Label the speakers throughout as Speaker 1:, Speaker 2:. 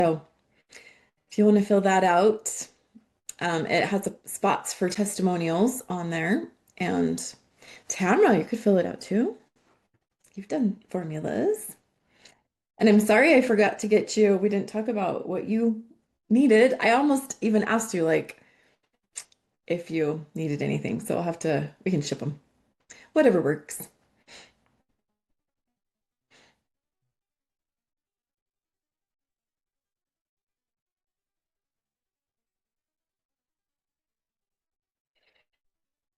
Speaker 1: So if you want to fill that out, it has spots for testimonials on there. And Tamara, you could fill it out too. You've done formulas. And I'm sorry I forgot to get you. We didn't talk about what you needed. I almost even asked you like if you needed anything. So we can ship them. Whatever works.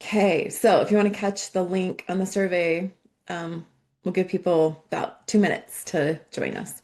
Speaker 1: Okay, so if you want to catch the link on the survey, we'll give people about 2 minutes to join us.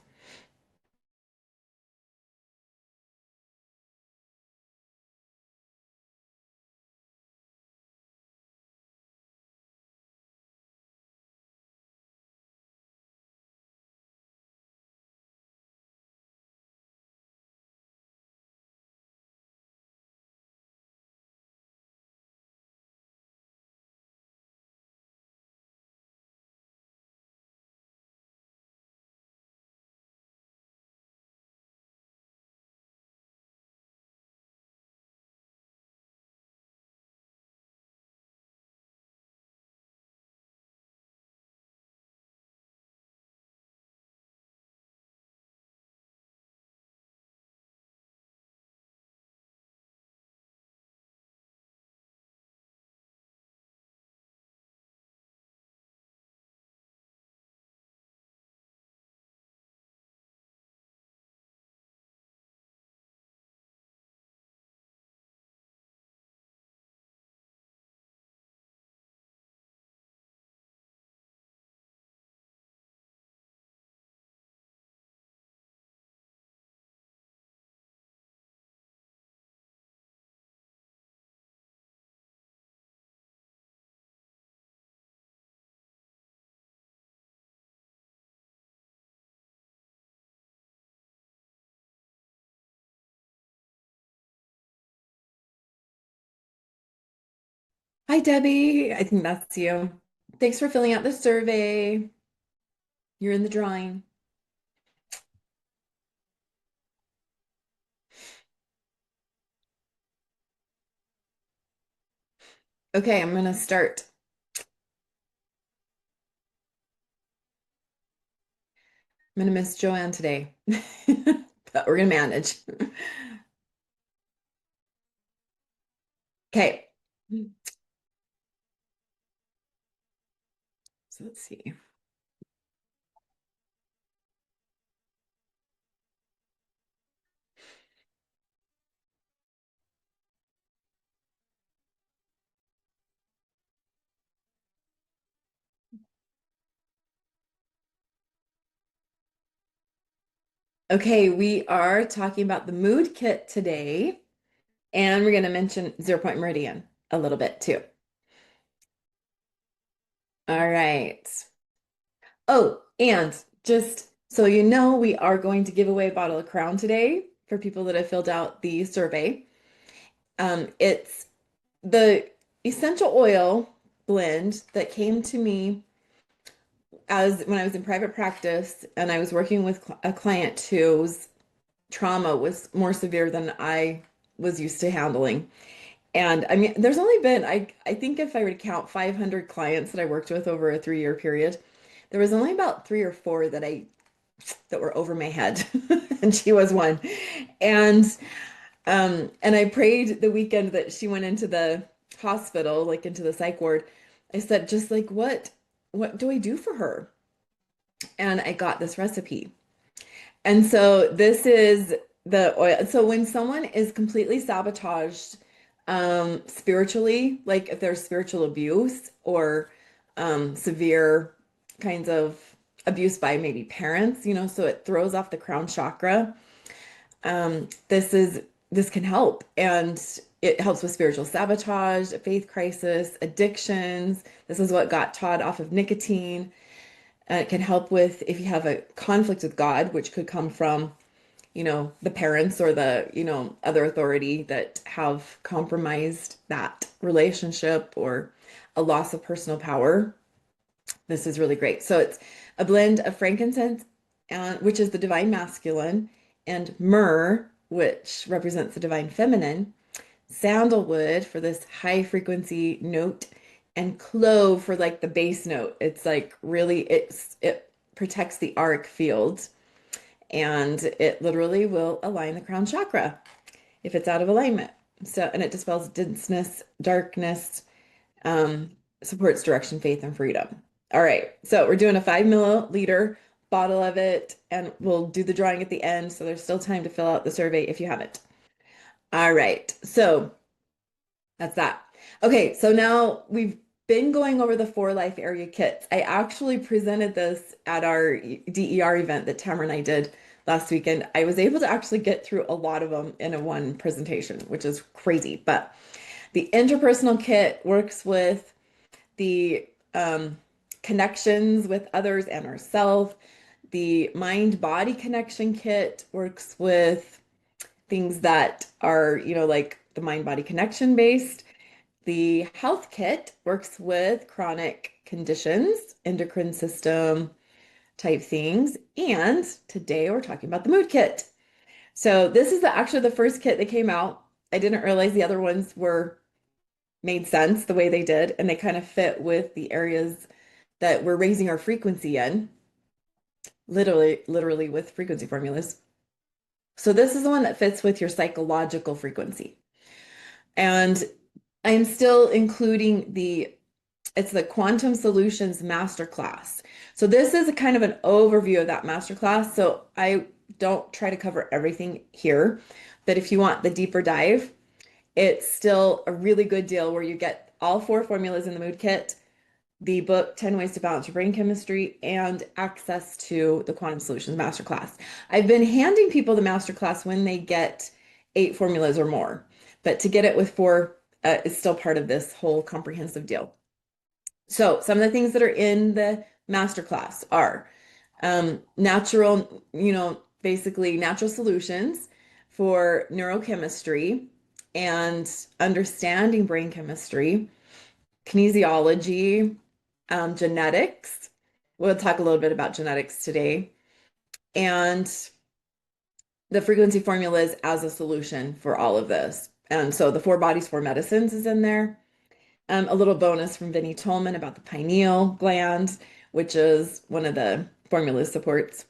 Speaker 1: Hi, Debbie. I think that's you. Thanks for filling out the survey. You're in the drawing. Okay, I'm gonna start. I'm gonna miss Joanne today, but we're gonna manage. Okay, so let's see. Okay, we are talking about the mood kit today, and we're gonna mention 0 Point Meridian a little bit too. All right. Oh, and just so you know, we are going to give away a bottle of Crown today for people that have filled out the survey. It's the essential oil blend that came to me as when I was in private practice and I was working with a client whose trauma was more severe than I was used to handling. And I mean, there's only been, I think if I were to count 500 clients that I worked with over a 3-year period, there was only about 3 or 4 that were over my head, and she was one. And and I prayed the weekend that she went into the hospital, like into the psych ward. I said, just like, what do I do for her? And I got this recipe. And so this is the oil. So when someone is completely sabotaged spiritually, like if there's spiritual abuse or severe kinds of abuse by maybe parents, so it throws off the crown chakra. This can help, and it helps with spiritual sabotage, faith crisis, addictions. This is what got Todd off of nicotine. It can help with if you have a conflict with God, which could come from, the parents or the, other authority that have compromised that relationship or a loss of personal power. This is really great. So it's a blend of frankincense, which is the divine masculine, and myrrh, which represents the divine feminine, sandalwood for this high frequency note, and clove for like the bass note. It's like really it protects the auric field and it literally will align the crown chakra if it's out of alignment. So, and it dispels denseness, darkness, um, supports direction, faith, and freedom. All right, so we're doing a 5 milliliter bottle of it, and we'll do the drawing at the end. So there's still time to fill out the survey if you haven't. All right, so that's that. Okay, so now we've been going over the 4 life area kits. I actually presented this at our DER event that Tamara and I did last weekend. I was able to actually get through a lot of them in a one presentation, which is crazy. But the interpersonal kit works with the connections with others and ourselves. The mind-body connection kit works with things that are, like the mind-body connection based. The health kit works with chronic conditions, endocrine system type things. And today we're talking about the mood kit. So this is actually the first kit that came out. I didn't realize the other ones made sense the way they did, and they kind of fit with the areas that we're raising our frequency in, literally with frequency formulas. So this is the one that fits with your psychological frequency. And I'm still including it's the Quantum Solutions Masterclass. So this is a kind of an overview of that masterclass. So I don't try to cover everything here, but if you want the deeper dive, it's still a really good deal where you get all 4 formulas in the mood kit, the book 10 Ways to Balance Your Brain Chemistry, and access to the Quantum Solutions Masterclass. I've been handing people the masterclass when they get 8 formulas or more, but to get it with 4 is still part of this whole comprehensive deal. So some of the things that are in the masterclass are natural, basically natural solutions for neurochemistry and understanding brain chemistry, kinesiology, genetics. We'll talk a little bit about genetics today, and the frequency formulas as a solution for all of this. And so the 4 bodies, 4 medicines is in there. A little bonus from Vinnie Tolman about the pineal gland, which is one of the formula supports,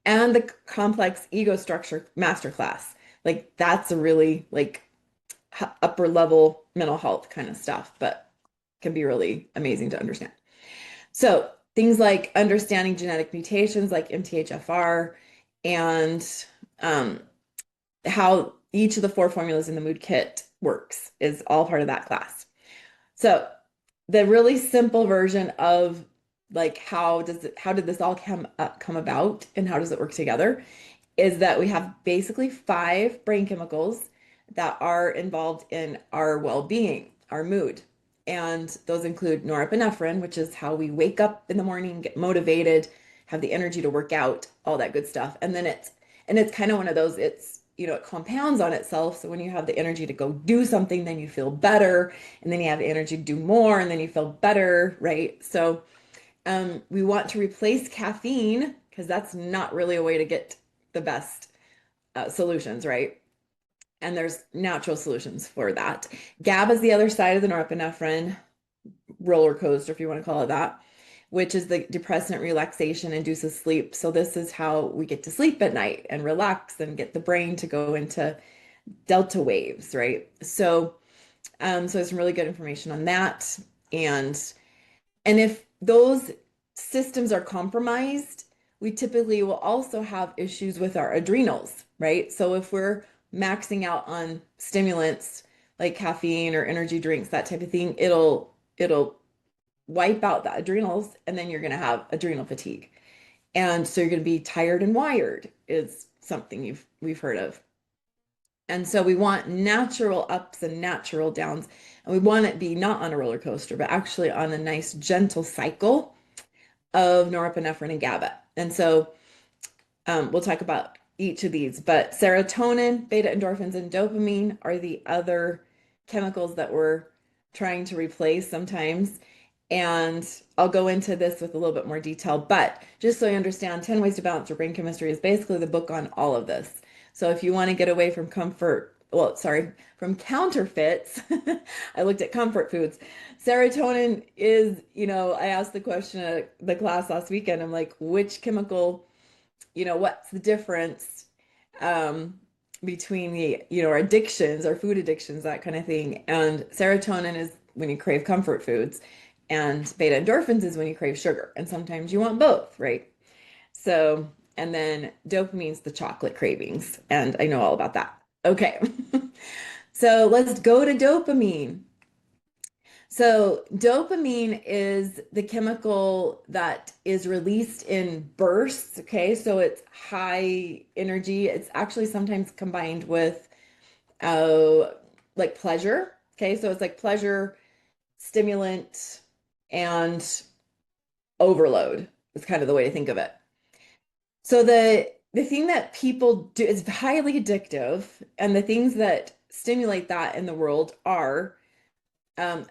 Speaker 1: and the complex ego structure masterclass. Like that's a really like upper level mental health kind of stuff, but can be really amazing to understand. So things like understanding genetic mutations like MTHFR and how each of the 4 formulas in the mood kit works is all part of that class. So the really simple version of like how did this all come about and how does it work together is that we have basically 5 brain chemicals that are involved in our well-being, our mood. And those include norepinephrine, which is how we wake up in the morning, get motivated, have the energy to work out, all that good stuff. And then it's kind of one of those, it compounds on itself. So when you have the energy to go do something, then you feel better. And then you have the energy to do more, and then you feel better, right? So we want to replace caffeine because that's not really a way to get the best solutions, right? And there's natural solutions for that. GABA is the other side of the norepinephrine roller coaster, if you want to call it that, which is the depressant relaxation induces sleep. So this is how we get to sleep at night and relax and get the brain to go into delta waves, right? So, so there's some really good information on that. And if those systems are compromised, we typically will also have issues with our adrenals, right? So if we're maxing out on stimulants like caffeine or energy drinks, that type of thing, it'll wipe out the adrenals, and then you're going to have adrenal fatigue. And so you're going to be tired and wired is something we've heard of. And so we want natural ups and natural downs. And we want it to be not on a roller coaster, but actually on a nice, gentle cycle of norepinephrine and GABA. And so we'll talk about each of these. But serotonin, beta endorphins, and dopamine are the other chemicals that we're trying to replace sometimes. And I'll go into this with a little bit more detail. But just so you understand, 10 Ways to Balance Your Brain Chemistry is basically the book on all of this. So if you want to get away from from counterfeits, I looked at comfort foods. Serotonin is, I asked the question at the class last weekend. I'm like, which chemical, what's the difference um, between our addictions, our food addictions, that kind of thing. And serotonin is when you crave comfort foods, and beta endorphins is when you crave sugar. And sometimes you want both, right? So, and then dopamine's the chocolate cravings, and I know all about that. Okay. So let's go to dopamine. So, dopamine is the chemical that is released in bursts. Okay. So, it's high energy. It's actually sometimes combined with like pleasure. Okay. So, it's like pleasure, stimulant, and overload is kind of the way to think of it. So, the thing that people do is highly addictive, and the things that stimulate that in the world are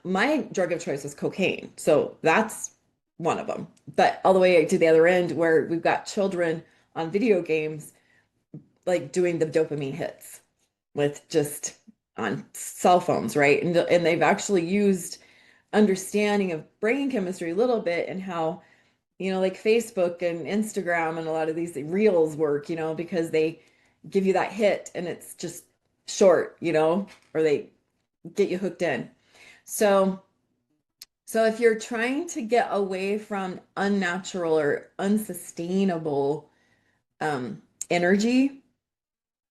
Speaker 1: my drug of choice was cocaine. So that's one of them. But all the way to the other end, where we've got children on video games, like doing the dopamine hits with just on cell phones, right? And they've actually used understanding of brain chemistry a little bit, and how, like Facebook and Instagram and a lot of these reels work, because they give you that hit and it's just short, or they get you hooked in. So So if you're trying to get away from unnatural or unsustainable energy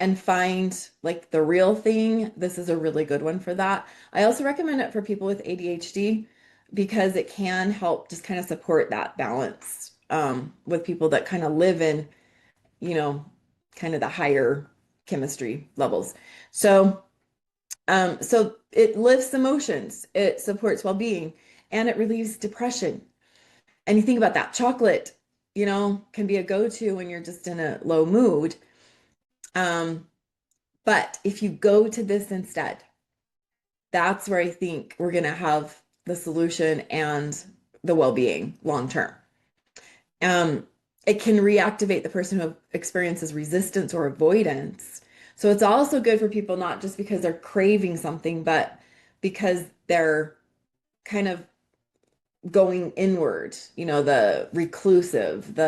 Speaker 1: and find like the real thing, this is a really good one for that. I also recommend it for people with ADHD because it can help just kind of support that balance with people that kind of live in, you know, kind of the higher chemistry levels. So it lifts emotions, it supports well-being, and it relieves depression. And you think about that, chocolate, can be a go-to when you're just in a low mood. Um, but if you go to this instead, that's where I think we're going to have the solution and the well-being long term. Um, it can reactivate the person who experiences resistance or avoidance. So it's also good for people, not just because they're craving something, but because they're kind of going inward, the reclusive,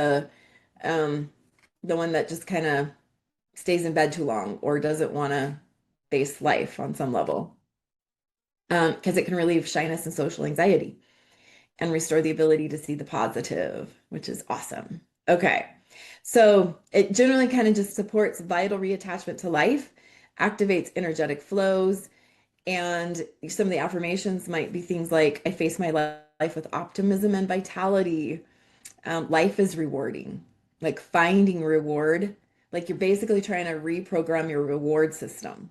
Speaker 1: um, the one that just kind of stays in bed too long or doesn't want to face life on some level. Because it can relieve shyness and social anxiety and restore the ability to see the positive, which is awesome. Okay. So it generally kind of just supports vital reattachment to life, activates energetic flows, and some of the affirmations might be things like, I face my life with optimism and vitality. Life is rewarding, like finding reward. Like you're basically trying to reprogram your reward system.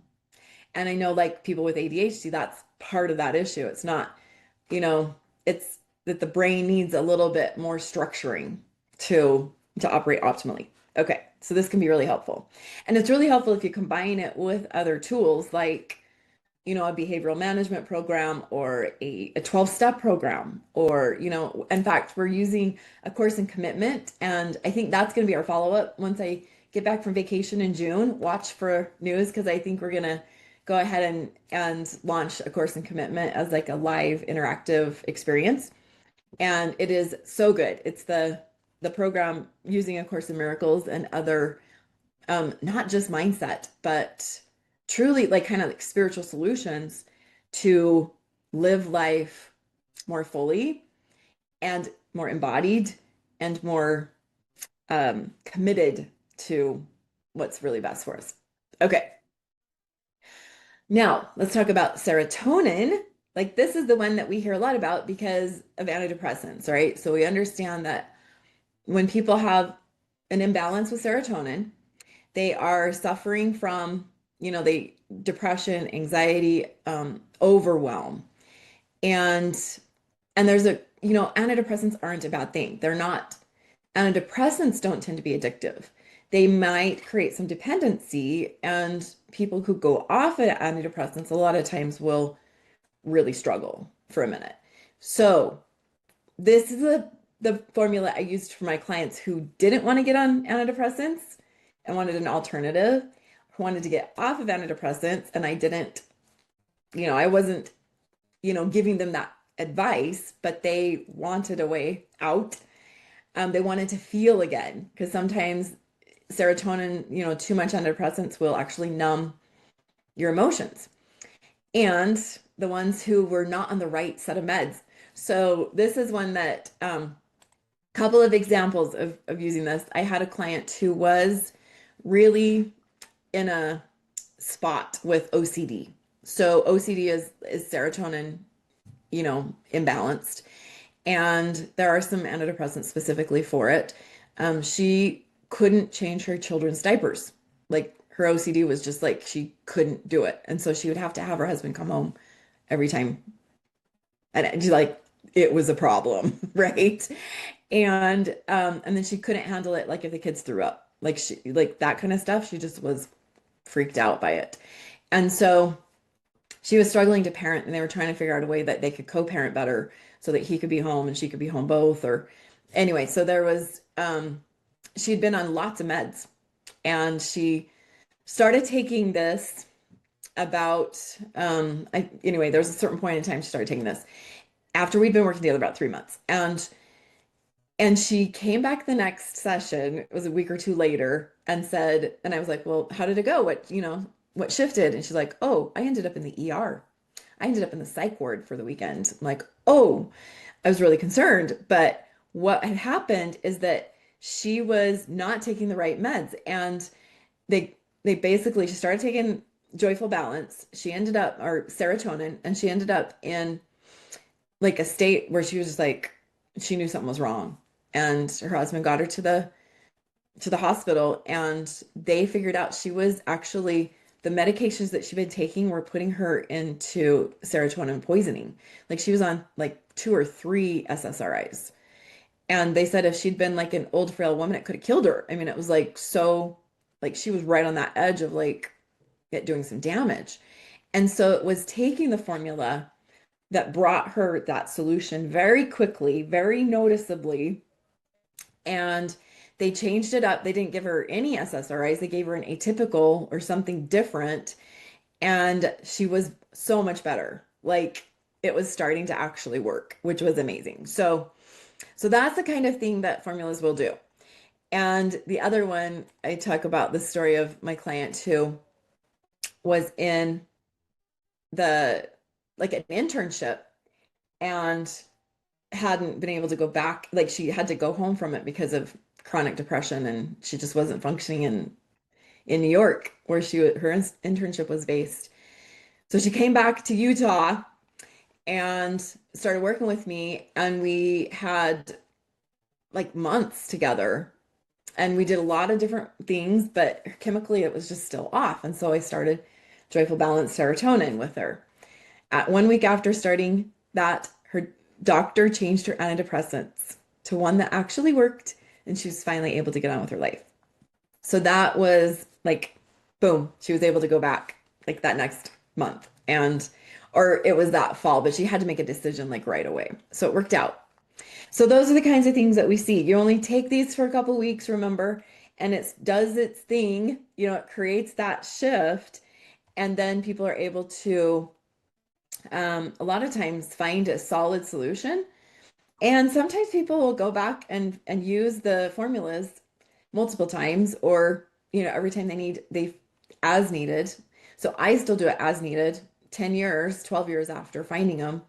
Speaker 1: And I know, like people with ADHD, that's part of that issue. It's not, you know, it's that the brain needs a little bit more structuring to operate optimally. Okay, so this can be really helpful. And it's really helpful if you combine it with other tools like, a behavioral management program or a 12-step program, or, in fact, we're using a course in commitment. And I think that's going to be our follow-up once I get back from vacation in June. Watch for news, because I think we're going to go ahead and launch a course in commitment as like a live interactive experience. And it is so good. It's the program using A Course in Miracles and other not just mindset, but truly like kind of like spiritual solutions to live life more fully and more embodied and more committed to what's really best for us. Okay. Now let's talk about serotonin. Like this is the one that we hear a lot about because of antidepressants, right? So we understand that when people have an imbalance with serotonin, they are suffering from, the depression, anxiety, overwhelm. And there's antidepressants aren't a bad thing. They're not, antidepressants don't tend to be addictive. They might create some dependency, and people who go off of antidepressants a lot of times will really struggle for a minute. So this is the formula I used for my clients who didn't want to get on antidepressants and wanted an alternative, wanted to get off of antidepressants, and I didn't, I wasn't, giving them that advice, but they wanted a way out. They wanted to feel again, because sometimes serotonin, too much antidepressants will actually numb your emotions. And the ones who were not on the right set of meds. So this is one that, couple of examples of using this. I had a client who was really in a spot with OCD. So OCD is serotonin, imbalanced. And there are some antidepressants specifically for it. She couldn't change her children's diapers. Like her OCD was just like she couldn't do it. And so she would have to have her husband come home every time. And she like it was a problem, right? And then she couldn't handle it like if the kids threw up. Like she like that kind of stuff. She just was freaked out by it. And so she was struggling to parent, and they were trying to figure out a way that they could co-parent better so that he could be home and she could be home both. Or anyway, so there was she'd been on lots of meds, and she started taking this about anyway, there was a certain point in time she started taking this after we'd been working together about 3 months. And she came back the next session, it was a week or two later, and said, and I was like, well, how did it go? What shifted? And she's like, oh, I ended up in the ER. I ended up in the psych ward for the weekend. I'm like, oh, I was really concerned. But what had happened is that she was not taking the right meds. And they basically, she started taking Joyful Balance. She ended up, or serotonin, and she ended up in like a state where she was just like, she knew something was wrong. And her husband got her to the hospital, and they figured out she was actually the medications that she'd been taking were putting her into serotonin poisoning. Like she was on like 2 or 3 SSRIs. And they said if she'd been like an old frail woman, it could have killed her. I mean, it was like so like she was right on that edge of like it doing some damage. And so it was taking the formula that brought her that solution very quickly, very noticeably. And they changed it up. They didn't give her any SSRIs. They gave her an atypical or something different. And she was so much better. Like it was starting to actually work, which was amazing. So that's the kind of thing that formulas will do. And the other one, I talk about the story of my client who was in the like an internship and hadn't been able to go back. Like she had to go home from it because of chronic depression, and she just wasn't functioning in New York where her internship was based. So she came back to Utah and started working with me, and we had like months together, and we did a lot of different things, but chemically it was just still off. And so I started Joyful Balance Serotonin with her. At 1 week after starting that, her doctor changed her antidepressants to one that actually worked, and she was finally able to get on with her life. So that was like, boom, she was able to go back like that next month. Or it was that fall, but she had to make a decision like right away. So it worked out. So those are the kinds of things that we see. You only take these for a couple weeks, remember, and it does its thing, it creates that shift, and then people are able to a lot of times find a solid solution. And sometimes people will go back and use the formulas multiple times, or every time they as needed. So I still do it as needed. 10 years, 12 years after finding them,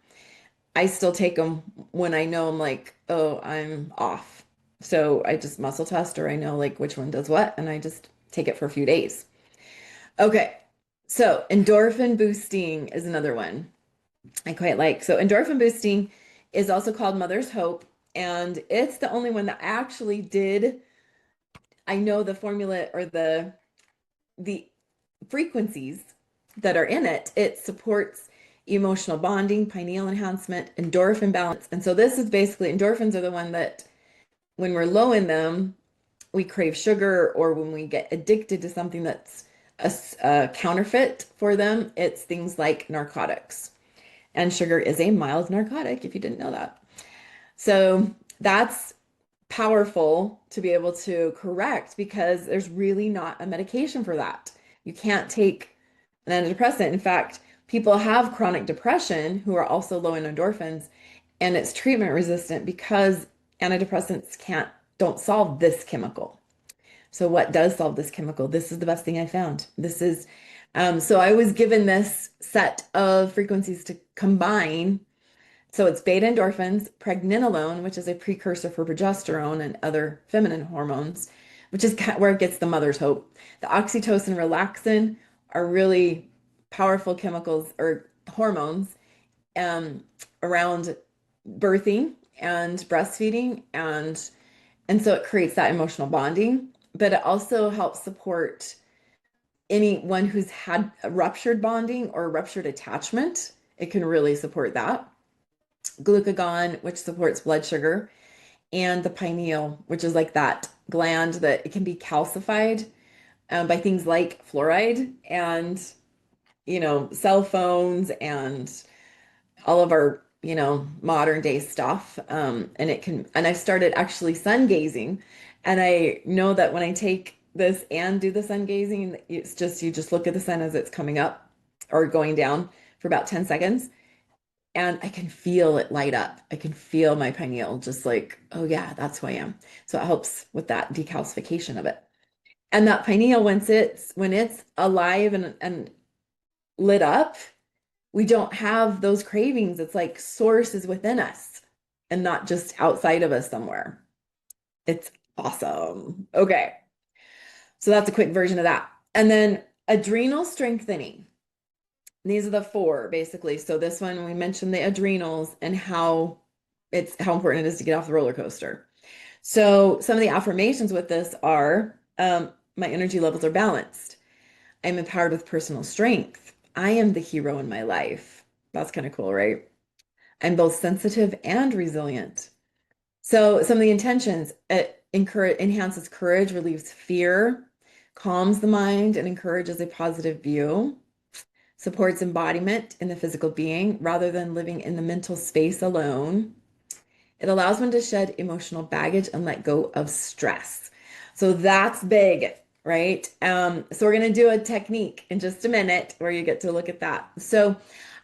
Speaker 1: I still take them when I know I'm like, oh, I'm off. So I just muscle test, or I know like which one does what, and I just take it for a few days. Okay. So endorphin boosting is another one I quite like. So endorphin boosting is also called Mother's Hope, and it's the only one that actually did. I know the formula or the frequencies that are in it. It supports emotional bonding, pineal enhancement, endorphin balance. And so this is basically endorphins are the one that when we're low in them, we crave sugar, or when we get addicted to something that's a counterfeit for them, it's things like narcotics. And sugar is a mild narcotic, if you didn't know that. So that's powerful to be able to correct, because there's really not a medication for that. You can't take an antidepressant. In fact, people have chronic depression who are also low in endorphins, and it's treatment resistant because antidepressants don't solve this chemical. So what does solve this chemical? This is the best thing I found. So I was given this set of frequencies to combine. So it's beta endorphins, pregnenolone, which is a precursor for progesterone and other feminine hormones, which is where it gets the mother's hope. The oxytocin, relaxin are really powerful chemicals or hormones um, around birthing and breastfeeding, and so it creates that emotional bonding. But it also helps support anyone who's had a ruptured bonding or ruptured attachment. It can really support that. Glucagon, which supports blood sugar, and the pineal, which is like that gland that it can be calcified by things like fluoride and, cell phones and all of our, modern day stuff. And I've started actually sun gazing. And I know that when I take this and do the sun gazing, you just look at the sun as it's coming up or going down for about 10 seconds. And I can feel it light up. I can feel my pineal just like, oh yeah, that's who I am. So it helps with that decalcification of it. And that pineal, when it's alive and lit up, we don't have those cravings. It's like source is within us and not just outside of us somewhere. It's awesome. Okay. So that's a quick version of that. And then adrenal strengthening. These are the four basically. So this one we mentioned the adrenals and how important it is to get off the roller coaster. So some of the affirmations with this are my energy levels are balanced. I'm empowered with personal strength. I am the hero in my life. That's kind of cool, right? I'm both sensitive and resilient. So some of the intentions, it enhances courage, relieves fear, calms the mind, and encourages a positive view, supports embodiment in the physical being rather than living in the mental space alone. It allows one to shed emotional baggage and let go of stress. So that's big, right? So we're going to do a technique in just a minute where you get to look at that. So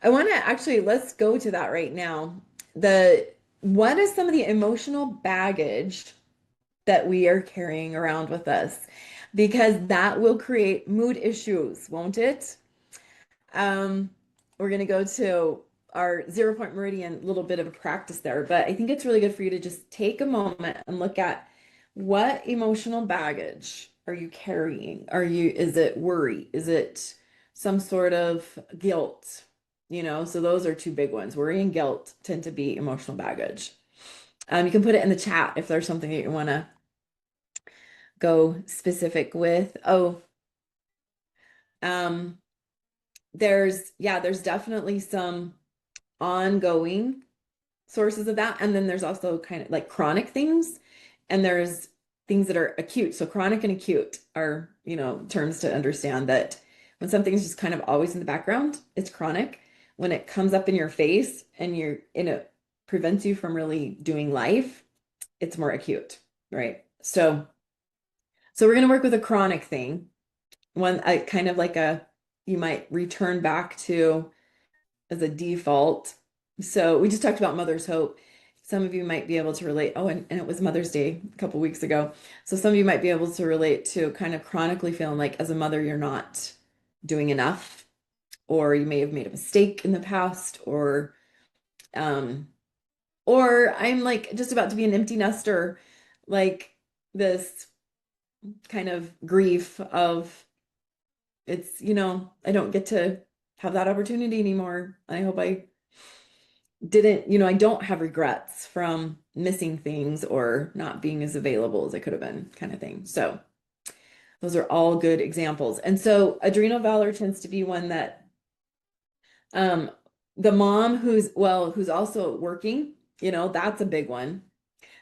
Speaker 1: I want to actually, let's go to that right now. What is some of the emotional baggage that we are carrying around with us? Because that will create mood issues, won't it? Um, we're going to go to our 0 point meridian, little bit of a practice there, but I think it's really good for you to just take a moment and look at what emotional baggage are you carrying? Is it worry? Is it some sort of guilt? So those are two big ones. Worry and guilt tend to be emotional baggage. You can put it in the chat if there's something that you want to go specific with. Oh, um, there's definitely some ongoing sources of that. And then there's also kind of like chronic things, and there's things that are acute. So chronic and acute are, terms to understand that when something's just kind of always in the background, it's chronic. When it comes up in your face and it prevents you from really doing life, it's more acute, right? So we're going to work with a chronic thing, one kind of like you might return back to as a default. So we just talked about Mother's Hope. Some of you might be able to relate. Oh, and it was Mother's Day a couple weeks ago. So some of you might be able to relate to kind of chronically feeling like as a mother, you're not doing enough, or you may have made a mistake in the past, um, or I'm like just about to be an empty nester, like this kind of grief of I don't get to have that opportunity anymore. I hope I didn't, I don't have regrets from missing things or not being as available as I could have been, kind of thing. So those are all good examples. And so adrenal valor tends to be one that um the mom who's also working, that's a big one.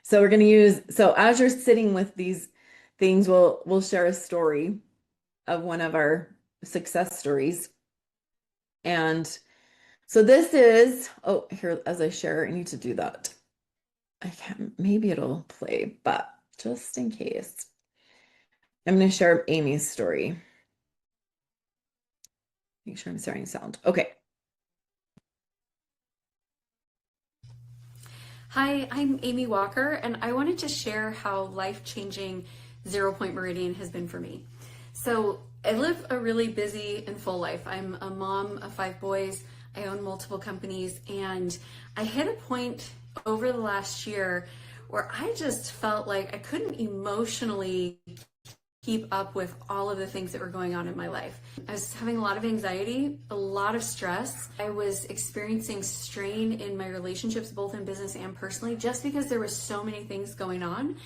Speaker 1: So we're going to so as you're sitting with these things, we'll share a story of one of our success stories. And so this is, oh, here, as I share, I need to do that. I can't, maybe it'll play, but just in case, I'm going to share Amy's story. Make sure I'm starting sound. Okay.
Speaker 2: Hi, I'm Amy Walker, and I wanted to share how life-changing Zero Point Meridian has been for me. So, I live a really busy and full life. I'm a mom of five boys, I own multiple companies, and I hit a point over the last year where I just felt like I couldn't emotionally keep up with all of the things that were going on in my life. I was having a lot of anxiety, a lot of stress. I was experiencing strain in my relationships, both in business and personally, just because there were so many things going on.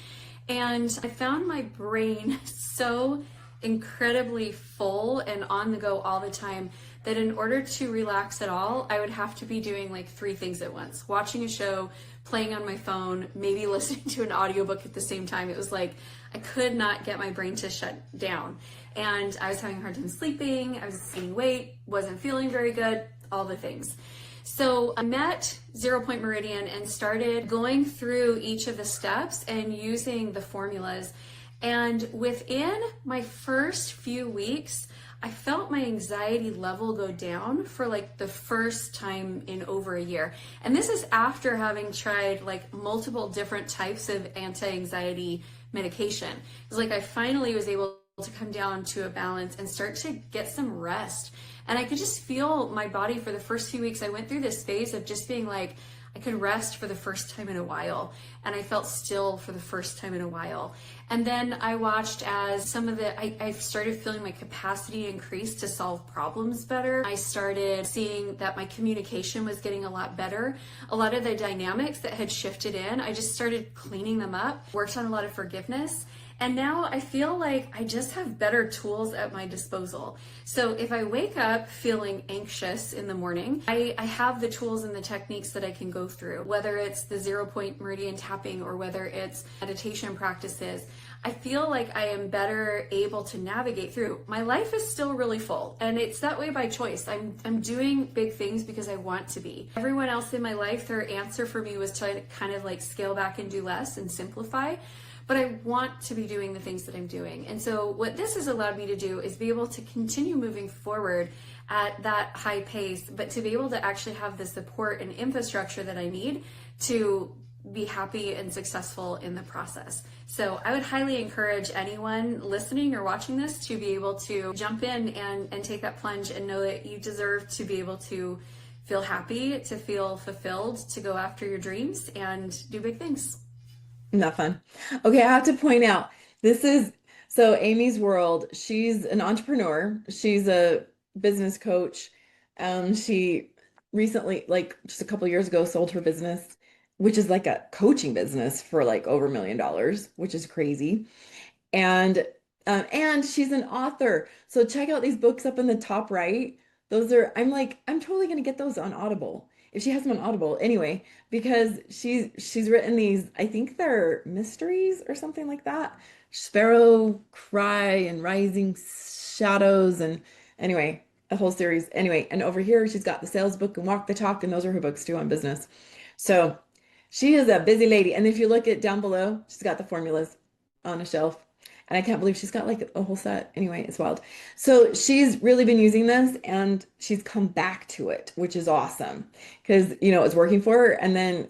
Speaker 2: And I found my brain so incredibly full and on the go all the time that in order to relax at all, I would have to be doing like three things at once: watching a show, playing on my phone, maybe listening to an audiobook at the same time. It was like I could not get my brain to shut down. And I was having a hard time sleeping, I was gaining weight, wasn't feeling very good, all the things. So I met Zero Point Meridian and started going through each of the steps and using the formulas. And within my first few weeks, I felt my anxiety level go down for like the first time in over a year. And this is after having tried like multiple different types of anti-anxiety medication. It was like I finally was able to come down to a balance and start to get some rest. And I could just feel my body for the first few weeks. I went through this phase of just being like, I could rest for the first time in a while. And I felt still for the first time in a while. And then I watched as I started feeling my capacity increase to solve problems better. I started seeing that my communication was getting a lot better. A lot of the dynamics that had shifted in, I just started cleaning them up, worked on a lot of forgiveness. And now I feel like I just have better tools at my disposal. So if I wake up feeling anxious in the morning, I have the tools and the techniques that I can go through, whether it's the Zero Point Meridian tapping or whether it's meditation practices. I feel like I am better able to navigate through. My life is still really full, and it's that way by choice. I'm doing big things because I want to be. Everyone else in my life, their answer for me was to kind of like scale back and do less and simplify. But I want to be doing the things that I'm doing. And so what this has allowed me to do is be able to continue moving forward at that high pace, but to be able to actually have the support and infrastructure that I need to be happy and successful in the process. So I would highly encourage anyone listening or watching this to be able to jump in and take that plunge and know that you deserve to be able to feel happy, to feel fulfilled, to go after your dreams and do big things.
Speaker 1: Not fun. Okay, I have to point out this is so Amy's world. She's an entrepreneur. She's a business coach. She recently, like just a couple years ago, sold her business, which is like a coaching business for like over $1 million, which is crazy. And she's an author. So check out these books up in the top right. Those are I'm totally gonna get those on Audible if she has them on Audible anyway, because she's written these, I think they're mysteries or something like that. Sparrow Cry and Rising Shadows and anyway, a whole series. Anyway, and over here she's got the sales book and Walk the Talk, and those are her books too on business. So she is a busy lady. And if you look at down below, she's got the formulas on a shelf. And I can't believe she's got like a whole set. Anyway, it's wild. So she's really been using this and she's come back to it, which is awesome because, it's working for her. And then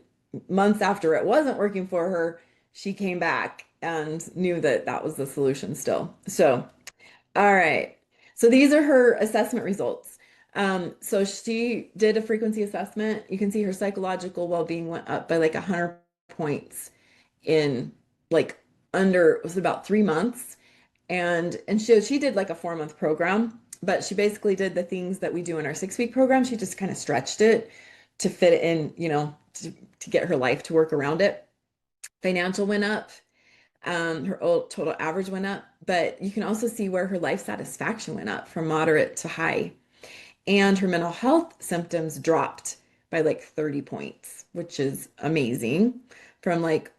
Speaker 1: months after it wasn't working for her, she came back and knew that that was the solution still. So, all right. So these are her assessment results. So she did a frequency assessment. You can see her psychological well-being went up by like 100 points in like it was about 3 months. And she did like a 4 month program, but she basically did the things that we do in our 6 week program. She just kind of stretched it to fit it in, to get her life to work around it. Financial went up. Her total average went up, but you can also see where her life satisfaction went up from moderate to high. And her mental health symptoms dropped by like 30 points, which is amazing. From like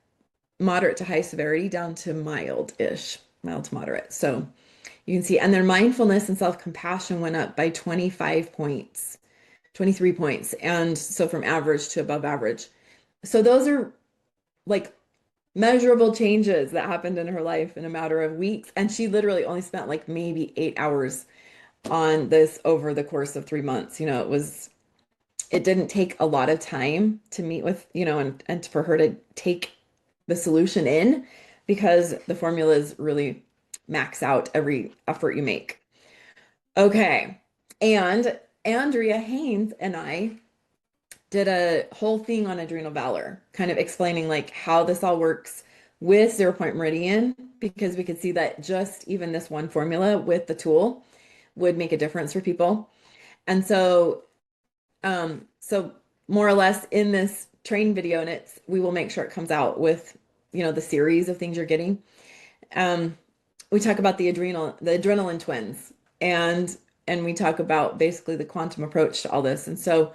Speaker 1: moderate to high severity down to mild-ish, mild to moderate. So you can see, and their mindfulness and self-compassion went up by 25 points, 23 points. And so from average to above average. So those are like measurable changes that happened in her life in a matter of weeks. And she literally only spent like maybe 8 hours on this over the course of 3 months. It didn't take a lot of time to meet with, and for her to take the solution in because the formulas really max out every effort you make. Okay. And Andrea Haynes and I did a whole thing on adrenal valor, kind of explaining like how this all works with zero point meridian, because we could see that just even this one formula with the tool would make a difference for people. And so more or less in this training video, and we will make sure it comes out with, the series of things you're getting. Um, we talk about the adrenaline twins, and we talk about basically the quantum approach to all this. And so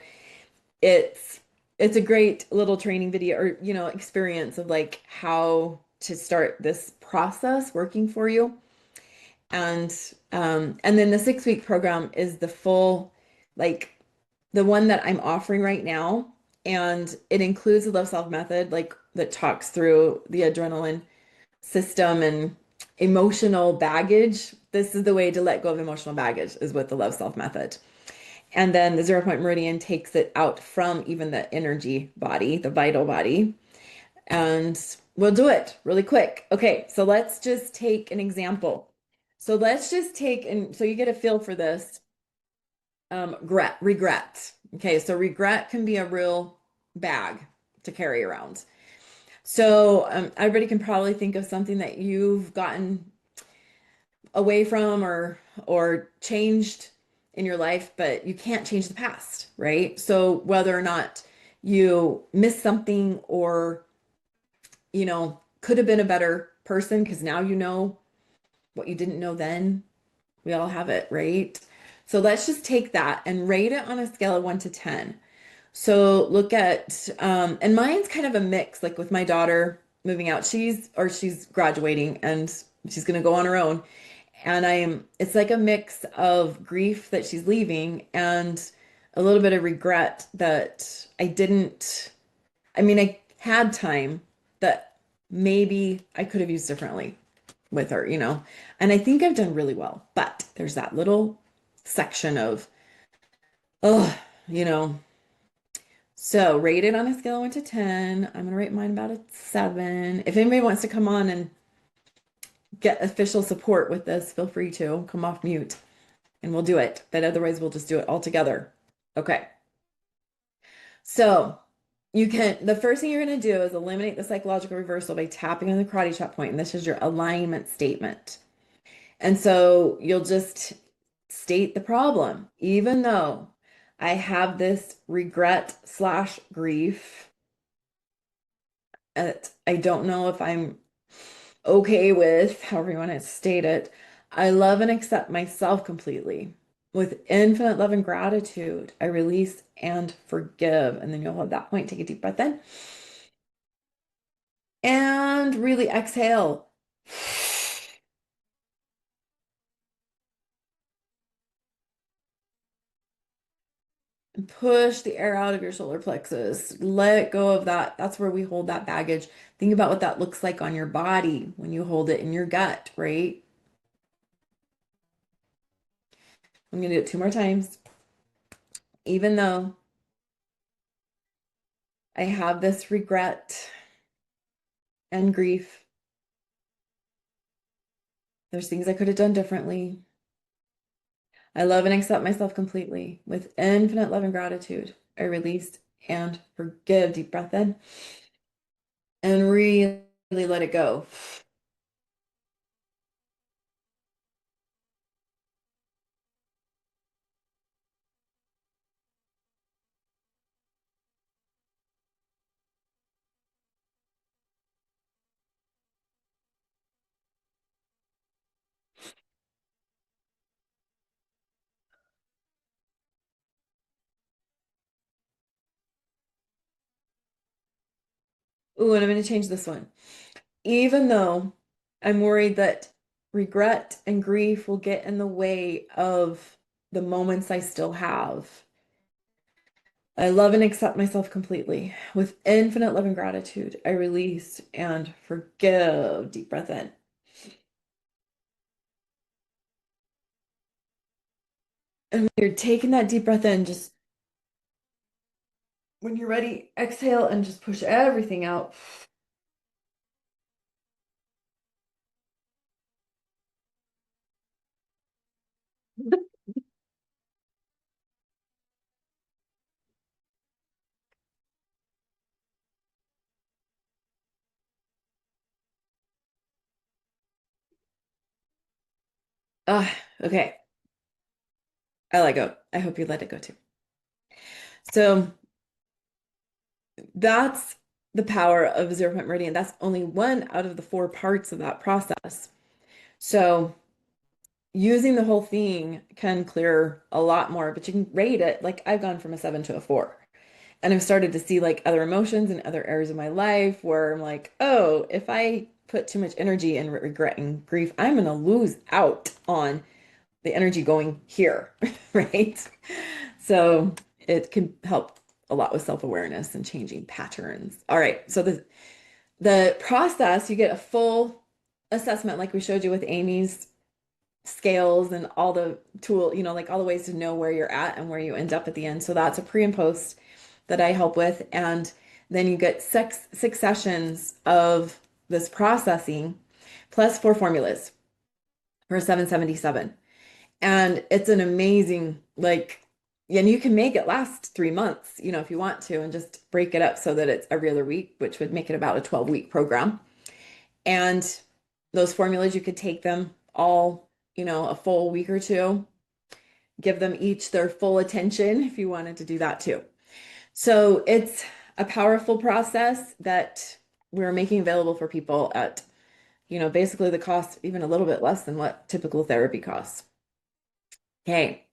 Speaker 1: it's it's a great little training video or experience of like how to start this process working for you. And then the 6 week program is the full, like the one that I'm offering right now. And it includes the love self method, like that talks through the adrenaline system and emotional baggage. This is the way to let go of emotional baggage is with the love self method. And then the zero point meridian takes it out from even the energy body, the vital body. And we'll do it really quick. Okay, so let's just take an example. So let's just take, and so you get a feel for this, regret. Okay, so regret can be a real bag to carry around. So everybody can probably think of something that you've gotten away from or changed in your life, but you can't change the past, right? So whether or not you missed something or could have been a better person because now you know what you didn't know then. We all have it, right? So let's just take that and rate it on a scale of 1 to 10. So look at, and mine's kind of a mix, like with my daughter moving out, she's graduating and she's going to go on her own. And it's like a mix of grief that she's leaving and a little bit of regret that I had time that maybe I could have used differently with her. And I think I've done really well, but there's that little section of, oh, you know. So rated on a scale of 1 to 10, I'm gonna rate mine about a 7. If anybody wants to come on and get official support with this, feel free to come off mute and we'll do it. But otherwise, we'll just do it all together. Okay. So the first thing you're going to do is eliminate the psychological reversal by tapping on the karate chop point, and this is your alignment statement. And so you'll just state the problem. Even though I have this regret slash grief, I don't know if I'm okay with, however you want to state it. I love and accept myself completely. With infinite love and gratitude, I release and forgive. And then you'll at that point take a deep breath in and really exhale. And push the air out of your solar plexus. Let go of that. That's where we hold that baggage. Think about what that looks like on your body when you hold it in your gut, right? I'm going to do it 2 more times. Even though I have this regret and grief, there's things I could have done differently. I love and accept myself completely. With infinite love and gratitude, I release and forgive. Deep breath in and really let it go. Ooh, and I'm going to change this one. Even though I'm worried that regret and grief will get in the way of the moments I still have, I love and accept myself completely. With infinite love and gratitude, I release and forgive. Deep breath in. And when you're taking that deep breath in, just when you're ready, exhale and just push everything out. Okay. I let go. I hope you let it go too. So that's the power of zero point meridian. That's only one out of the four parts of that process. So using the whole thing can clear a lot more, but you can rate it. Like I've gone from a 7 to a 4. And I've started to see like other emotions in other areas of my life where I'm like, oh, if I put too much energy in regret and grief, I'm going to lose out on the energy going here, right? So it can help a lot with self-awareness and changing patterns. All right, so the process, you get a full assessment like we showed you with Amy's scales and all the tool, like all the ways to know where you're at and where you end up at the end. So that's a pre and post that I help with. And then you get six sessions of this processing plus four formulas for 777. And it's an amazing, like, and you can make it last 3 months, if you want to, and just break it up so that it's every other week, which would make it about a 12-week program. And those formulas, you could take them all, a full week or two, give them each their full attention if you wanted to do that too. So it's a powerful process that we're making available for people at, basically the cost, even a little bit less than what typical therapy costs. Okay.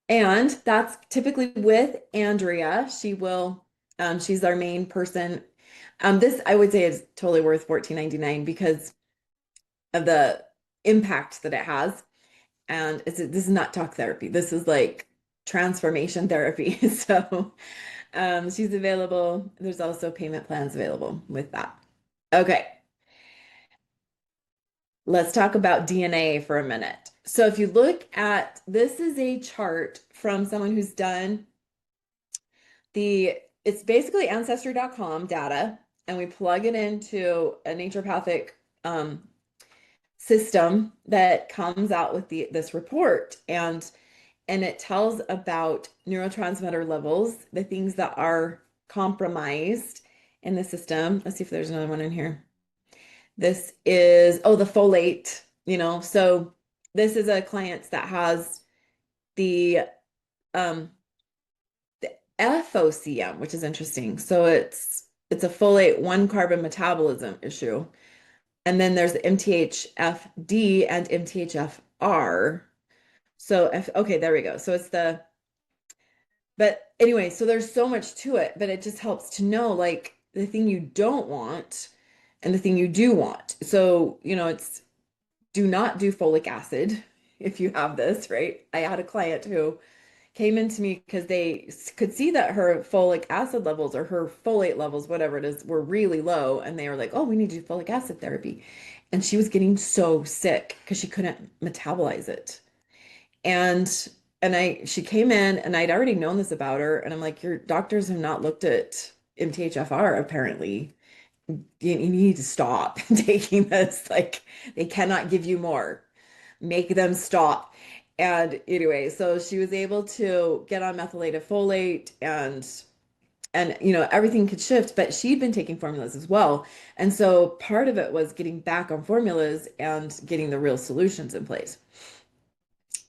Speaker 1: And that's typically with Andrea. She's our main person. This I would say is totally worth $14.99 because of the impact that it has. And this is not talk therapy. This is like transformation therapy. So she's available. There's also payment plans available with that. Okay, let's talk about DNA for a minute. So if you look at this is a chart from someone who's done it's basically ancestry.com data, and we plug it into a naturopathic system that comes out with this report, and it tells about neurotransmitter levels, the things that are compromised in the system. Let's see if there's another one in here. This is, oh, the folate, so this is a client that has the um the FOCM, which is interesting. So it's a folate one carbon metabolism issue. And then there's the MTHFD and MTHFR. So okay, there we go. So but anyway, so there's so much to it, but it just helps to know like the thing you don't want and the thing you do want. So, it's do not do folic acid if you have this, right? I had a client who came into me because they could see that her folic acid levels or her folate levels, whatever it is, were really low. And they were like, oh, we need to do folic acid therapy. And she was getting so sick because she couldn't metabolize it. And she came in and I'd already known this about her. And I'm like, your doctors have not looked at MTHFR apparently. You need to stop taking this. Like they cannot give you more. Make them stop. And anyway, so she was able to get on methylated folate and everything could shift, but she'd been taking formulas as well. And so part of it was getting back on formulas and getting the real solutions in place.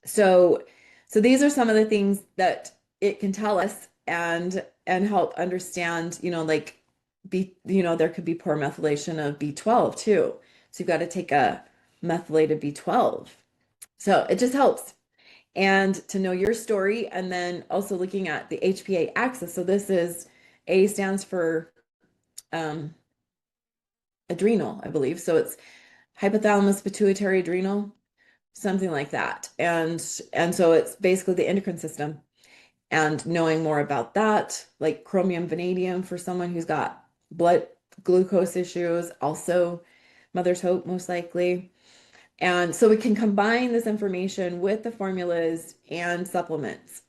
Speaker 1: So these are some of the things that it can tell us and help understand, like there could be poor methylation of B12 too. So you've got to take a methylated B12. So it just helps. And to know your story, and then also looking at the HPA axis. So this is A stands for um, adrenal, I believe. So it's hypothalamus, pituitary, adrenal, something like that. And so it's basically the endocrine system. And knowing more about that, like chromium, vanadium for someone who's got blood glucose issues, also mother's hope most likely. And so we can combine this information with the formulas and supplements.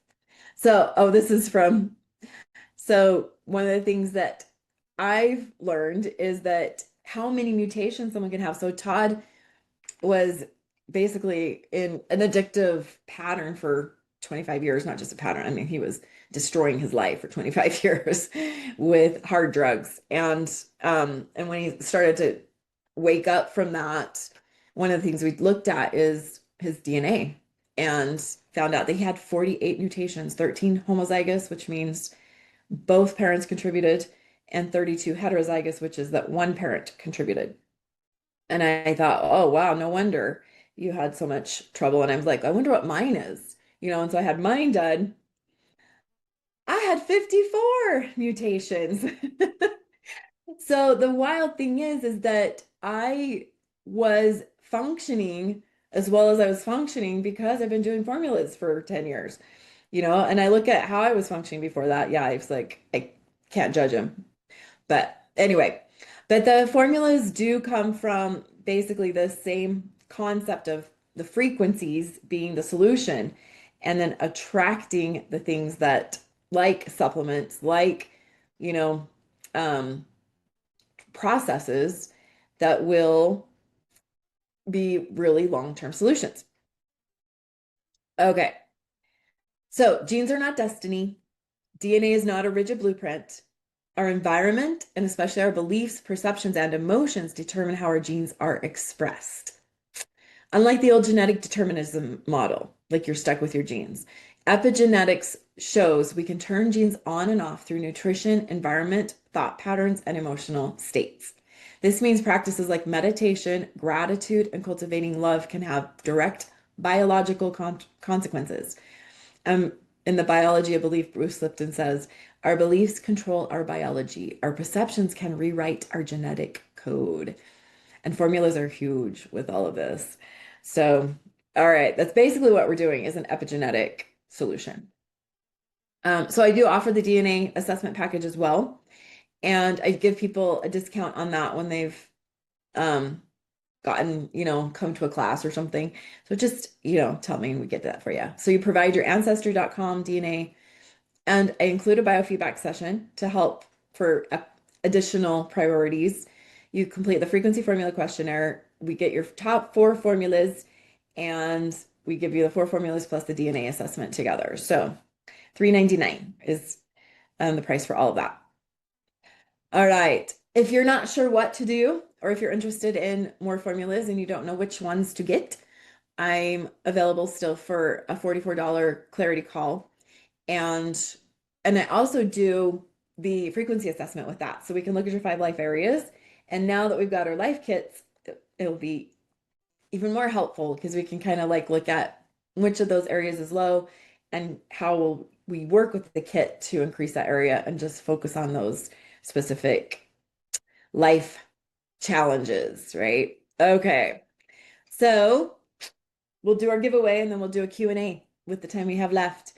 Speaker 1: So, oh, this is from, so one of the things that I've learned is that how many mutations someone can have. So Todd was basically in an addictive pattern for 25 years, not just a pattern. I mean, he was destroying his life for 25 years with hard drugs. And when he started to wake up from that, one of the things we looked at is his DNA and found out that he had 48 mutations, 13 homozygous, which means both parents contributed, and 32 heterozygous, which is that one parent contributed. And I thought, oh, wow, no wonder you had so much trouble. And I was like, I wonder what mine is, and so I had mine done. I had 54 mutations. So the wild thing is that I was functioning as well as I was functioning because I've been doing formulas for 10 years, and I look at how I was functioning before that. Yeah, I was like, I can't judge him. But anyway, but the formulas do come from basically the same concept of the frequencies being the solution and then attracting the things that like supplements, like, you know, um, processes that will be really long-term solutions. Okay. So genes are not destiny. DNA is not a rigid blueprint. Our environment, and especially our beliefs, perceptions, and emotions, determine how our genes are expressed. Unlike the old genetic determinism model, like you're stuck with your genes, epigenetics shows we can turn genes on and off through nutrition, environment, thought patterns, and emotional states. This means practices like meditation, gratitude, and cultivating love can have direct biological consequences. Um, in the biology of belief, Bruce Lipton says, our beliefs control our biology. Our perceptions can rewrite our genetic code. And formulas are huge with all of this. So, all right, that's basically what we're doing is an epigenetic solution. So I do offer the DNA assessment package as well. And I give people a discount on that when they've um, gotten, come to a class or something. So just, tell me and we get that for you. So you provide your ancestry.com DNA, and I include a biofeedback session to help for additional priorities. You complete the frequency formula questionnaire. We get your top 4 formulas, and we give you the 4 formulas plus the DNA assessment together. So $3.99 is the price for all of that. All right. If you're not sure what to do, or if you're interested in more formulas and you don't know which ones to get, I'm available still for a $44 clarity call. And I also do the frequency assessment with that. So we can look at your 5 life areas. And now that we've got our life kits, it'll be even more helpful because we can kind of like look at which of those areas is low and how will we work with the kit to increase that area and just focus on those specific life challenges, right? Okay. So we'll do our giveaway and then we'll do a Q&A with the time we have left.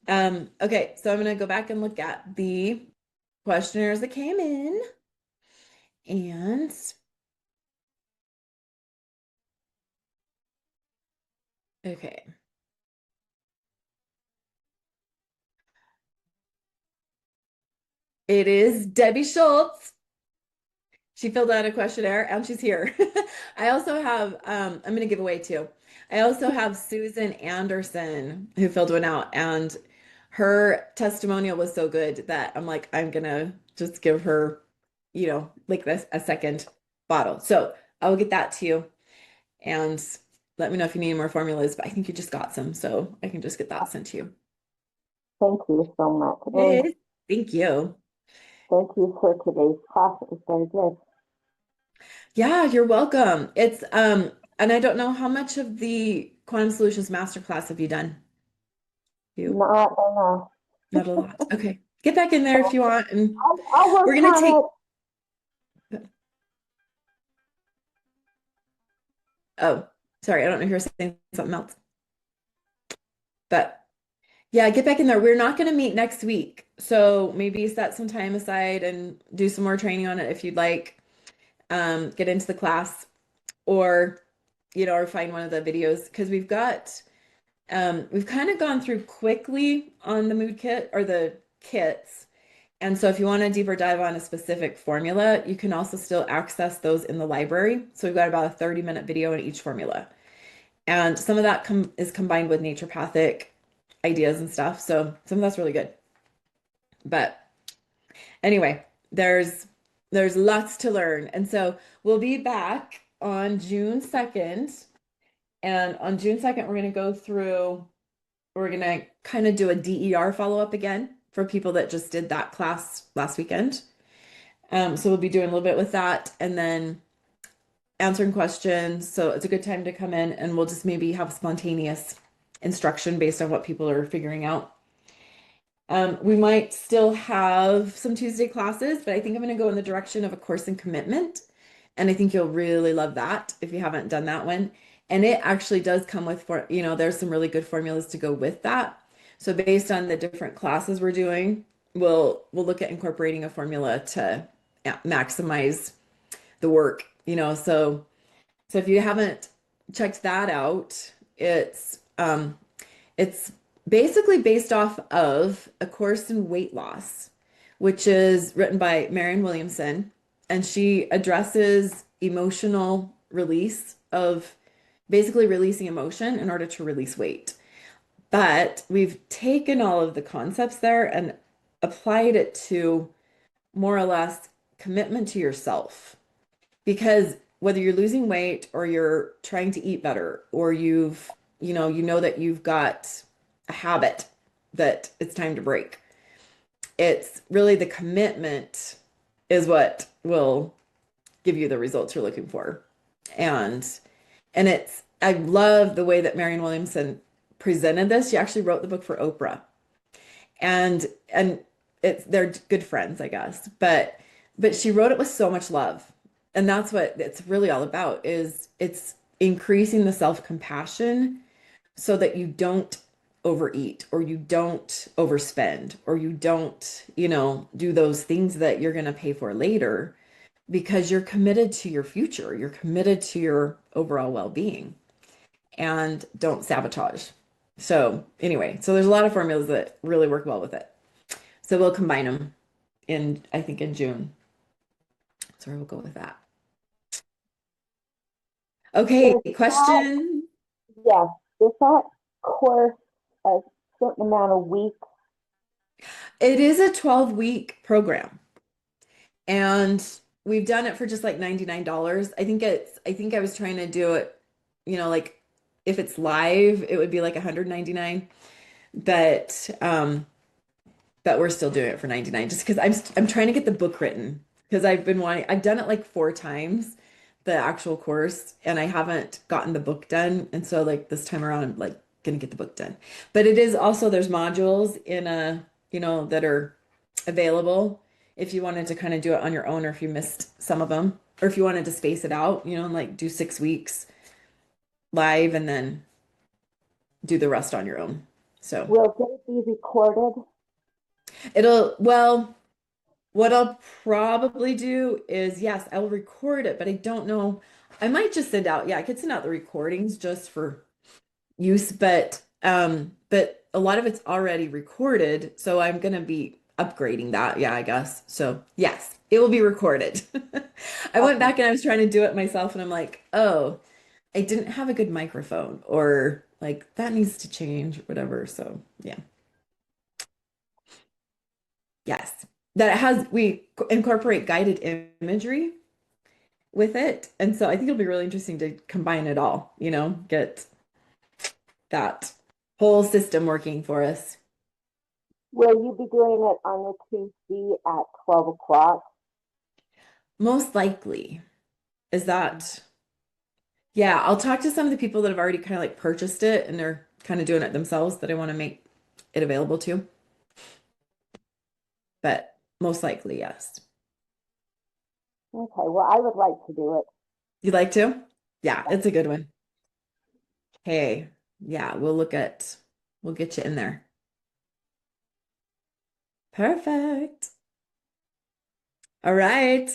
Speaker 1: Okay, so I'm going to go back and look at the questionnaires that came in. And okay. It is Debbie Schultz. She filled out a questionnaire and she's here. I also have, I'm going to give away too. I also have Susan Anderson who filled one out, and her testimonial was so good that I'm like, I'm going to just give her, like this a second bottle. So I will get that to you and let me know if you need any more formulas, but I think you just got some, so I can just get that sent to you.
Speaker 3: Thank you so much. And
Speaker 1: Yes. Thank you.
Speaker 3: thank you for today's class. It was very good.
Speaker 1: Yeah, you're welcome. It's and I don't know how much of the Quantum Solutions Masterclass have you done? You
Speaker 3: Not enough.
Speaker 1: not a lot. Okay. Get back in there if you want, and
Speaker 3: I'll
Speaker 1: we're
Speaker 3: work
Speaker 1: gonna
Speaker 3: on
Speaker 1: take,
Speaker 3: it.
Speaker 1: oh, sorry, I don't know if you're saying something else. But yeah, get back in there. We're not gonna meet next week. So maybe set some time aside and do some more training on it if you'd like. Get into the class, or or find one of the videos because we've kind of gone through quickly on the mood kit or the kits. And so if you want a deeper dive on a specific formula, you can also still access those in the library. So we've got about a 30-minute video in each formula. And some of that is combined with naturopathic ideas and stuff. So some of that's really good. But anyway, there's lots to learn. And so we'll be back on June 2nd. And on June 2nd, we're going to kind of do a DER follow-up again for people that just did that class last weekend. So we'll be doing a little bit with that and then answering questions. So it's a good time to come in and we'll just maybe have spontaneous instruction based on what people are figuring out. We might still have some Tuesday classes, but I think I'm going to go in the direction of a course in commitment. And I think you'll really love that if you haven't done that one. And it actually does come with, there's some really good formulas to go with that. So based on the different classes we're doing, we'll look at incorporating a formula to maximize the work, so if you haven't checked that out, it's basically based off of A Course in Weight Loss, which is written by Marianne Williamson, and she addresses emotional release of basically releasing emotion in order to release weight. But we've taken all of the concepts there and applied it to more or less commitment to yourself. Because whether you're losing weight or you're trying to eat better or you know that you've got a habit that it's time to break. It's really the commitment is what will give you the results you're looking for. And I love the way that Marianne Williamson presented this. She actually wrote the book for Oprah. And they're good friends, I guess. But she wrote it with so much love. And that's what it's really all about is it's increasing the self-compassion so that you don't overeat or you don't overspend or you don't, do those things that you're going to pay for later because you're committed to your future. You're committed to your overall well-being and don't sabotage. So anyway, so there's a lot of formulas that really work well with it. So we'll combine them I think in June. So we'll go with that. Okay,
Speaker 3: Is that,
Speaker 1: question.
Speaker 3: yes, is that course a certain amount of weeks?
Speaker 1: It is a 12-week program. And we've done it for just like $99. I think I was trying to do it, like if it's live, it would be like 199. But but we're still doing it for 99 just because I'm trying to get the book written because I've done it like 4 times, the actual course, and I haven't gotten the book done. And so like this time around, I'm like gonna get the book done. But it is also there's modules that are available if you wanted to kind of do it on your own or if you missed some of them or if you wanted to space it out, and like do 6 weeks live and then do the rest on your own. So
Speaker 3: Will they be recorded?
Speaker 1: well, what I'll probably do is, yes, I'll record it, but I don't know. I might just I could send out the recordings just for use, but a lot of it's already recorded, so I'm gonna be upgrading that. Yeah, I guess. So yes, it will be recorded. I went
Speaker 3: Okay.
Speaker 1: back and I was trying to do it myself, and I'm like, oh, I didn't have a good microphone, or like that needs to change, or whatever. So yeah. Yes. We incorporate guided imagery with it. And so I think it'll be really interesting to combine it all, get that whole system working for us.
Speaker 3: Will you be doing it on the Tuesday at 12 o'clock?
Speaker 1: Most likely. Is that, yeah, I'll talk to some of the people that have already kind of like purchased it and they're kind of doing it themselves that I want to make it available to. But most likely, yes.
Speaker 3: Okay, well, I would like to do it.
Speaker 1: You'd like to? Yeah, it's a good one. Hey, yeah, we'll get you in there. Perfect. All right.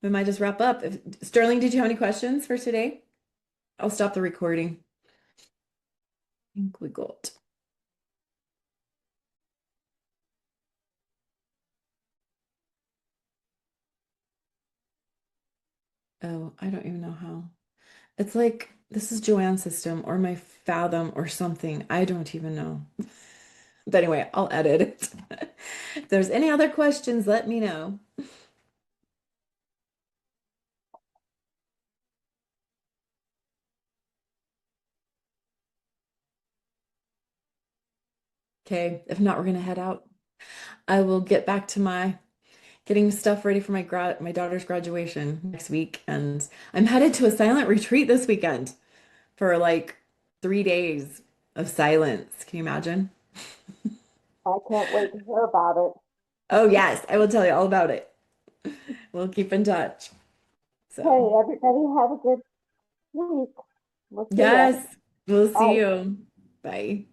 Speaker 1: We might just wrap up. Sterling, did you have any questions for today? I'll stop the recording. I think we got. Oh, I don't even know how. It's like this is Joanne's system or my Fathom or something. I don't even know. But anyway, I'll edit it. If there's any other questions, let me know. Okay, if not, we're gonna head out. I will get back to my getting stuff ready for my daughter's graduation next week, and I'm headed to a silent retreat this weekend for like 3 days of silence. Can you imagine?
Speaker 3: I can't wait to hear about
Speaker 1: Oh yes, I will tell you all about it. We'll keep in touch.
Speaker 3: it.
Speaker 1: So,
Speaker 3: Hey, everybody have a good week. We'll see ya.
Speaker 1: yes, we'll see
Speaker 3: Bye.
Speaker 1: you. Bye.